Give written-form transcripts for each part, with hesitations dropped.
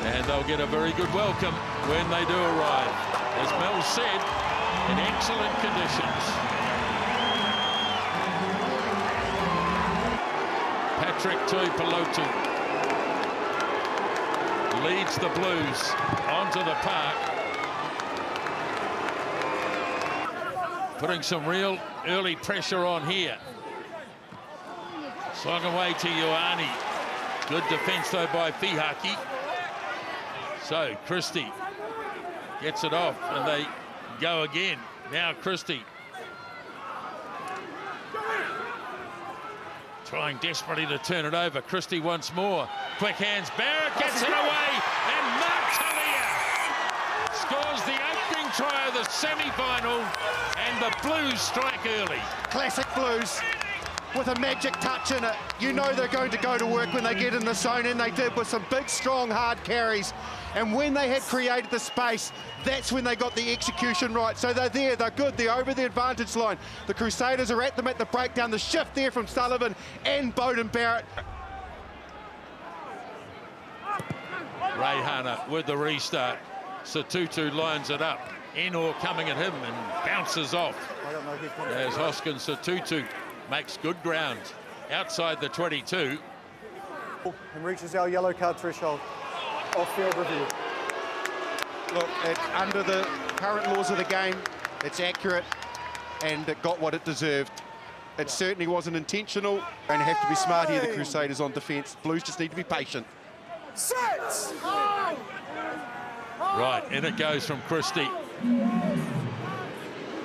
And they'll get a very good welcome when they do arrive. As Mel said, in excellent conditions. Patrick Tuipulotu leads the Blues onto the park. Putting some real early pressure on here. Swung away to Ioane. Good defence though by Fihaki. So Christie gets it off and they go again. Now Christie trying desperately to turn it over. Christie once more. Quick hands. Barrett gets it away. And Mark Talia scores the opening try of the semi-final. And the Blues strike early. Classic Blues with a magic touch in it. You know they're going to go to work when they get in the zone, and they did with some big, strong, hard carries. And when they had created the space, that's when they got the execution right. So they're there, they're good, they're over the advantage line. The Crusaders are at them at the breakdown. The shift there from Sullivan and Bowden Barrett. Reihana with the restart. Satutu lines it up. Enor coming at him and bounces off. As Hoskin Satutu makes good ground outside the 22. And reaches our yellow card threshold. Off-field review. Look, under the current laws of the game, it's accurate and it got what it deserved. It certainly wasn't intentional. Going to have to be smart here, the Crusaders on defence. Blues just need to be patient. Set! Right, in it goes from Christie.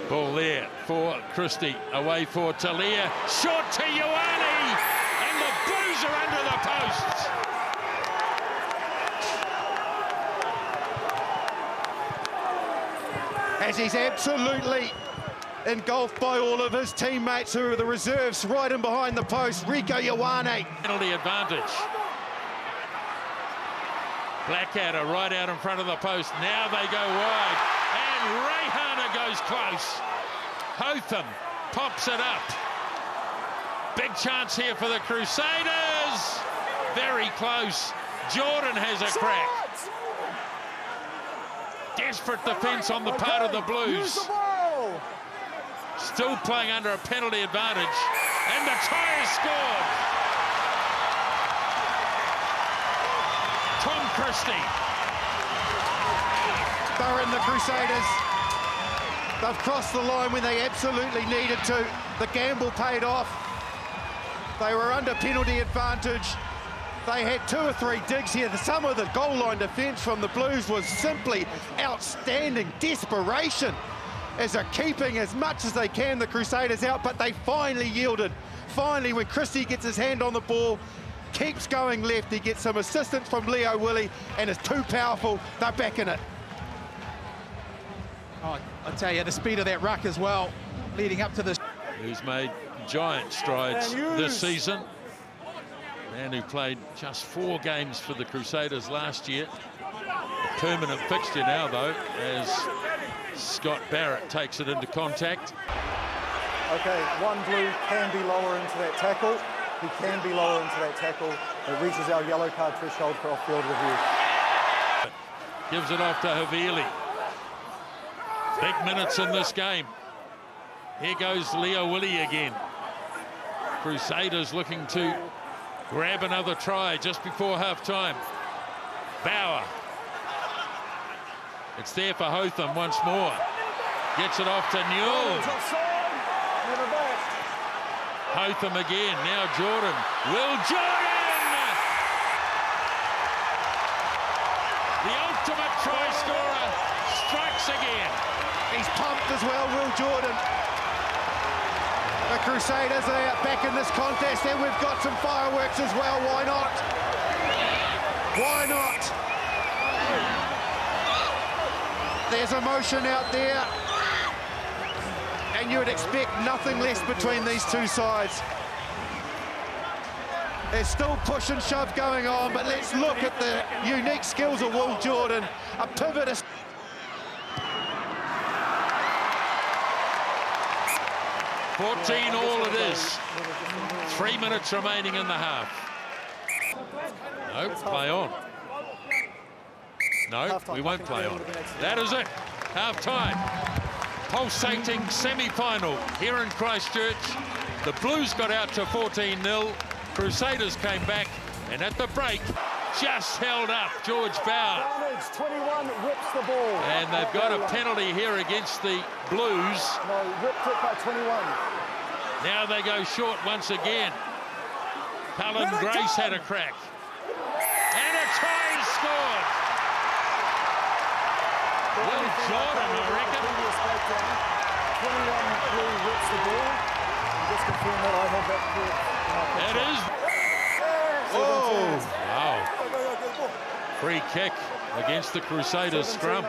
Ball there for Christie, away for Talia, short to Ioane, and the Blues are under the posts. As he's absolutely engulfed by all of his teammates who are the reserves right in behind the post. Rico Ioane. Penalty advantage. Blackadder right out in front of the post. Now they go wide. And Reihana goes close. Hotham pops it up. Big chance here for the Crusaders. Very close. Jordan has a crack. Desperate defence on the part of the Blues. Still playing under a penalty advantage. And the try is scored. Tom Christie. They're in the Crusaders. They've crossed the line when they absolutely needed to. The gamble paid off. They were under penalty advantage. They had 2 or 3 digs here. Some of the goal line defence from the Blues was simply outstanding. Desperation as they're keeping as much as they can the Crusaders out, but they finally yielded. Finally, when Christie gets his hand on the ball, keeps going left, he gets some assistance from Leo Willie, and it's too powerful. They're back in it. Oh, I tell you, the speed of that ruck as well, leading up to this. Who's made giant strides this season. Man who played just 4 games for the Crusaders last year. A permanent fixture now, though, as Scott Barrett takes it into contact. Okay, one Blue can be lower into that tackle. He can be lower into that tackle. It reaches our yellow card threshold for off-field review. Gives it off to Havili. Big minutes in this game. Here goes Leo Willie again. Crusaders looking to grab another try just before half-time. Bauer. It's there for Hotham once more. Gets it off to Newell. Hotham again, now Jordan. Will Jordan! The ultimate try scorer strikes again. He's pumped as well, Will Jordan. The Crusaders are back in this contest, and we've got some fireworks as well. Why not? Why not? There's emotion out there, and you would expect nothing less between these two sides. There's still push and shove going on, but let's look at the unique skills of Will Jordan. A pivot. 14 all it is. 3 minutes remaining in the half. No, play on. No, Half-time. we won't I think play there on. would have been accident. That is it. Half-time. Pulsating semi-final here in Christchurch. The Blues got out to 14-0. Crusaders came back, and at the break, just held up George Bauer. Carnage, 21 rips the ball. And they've got a penalty here against the Blues. No, ripped it by 21. Now they go short once again. Cullen Grace had a crack. And a try is scored. Well, Jordan, I reckon. 21 Blue rips the ball. Just confirm that I have that correct. It is. Oh! Wow. Free kick against the Crusaders scrum.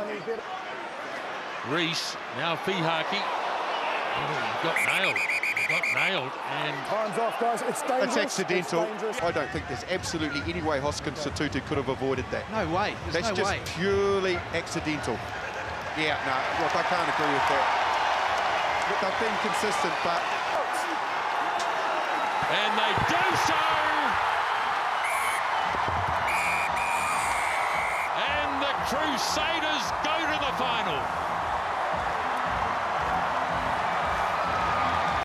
Reese, now Fihaki. Oh, he got nailed. He got nailed. And Time's off, guys. It's dangerous. That's accidental. It's dangerous. I don't think there's absolutely any way Hoskins Satutu could have avoided that. No way. There's That's no just way. purely accidental. Yeah, no, look, I can't agree with that. Look, they've been consistent, but... And they do so! And the Crusaders go to the final.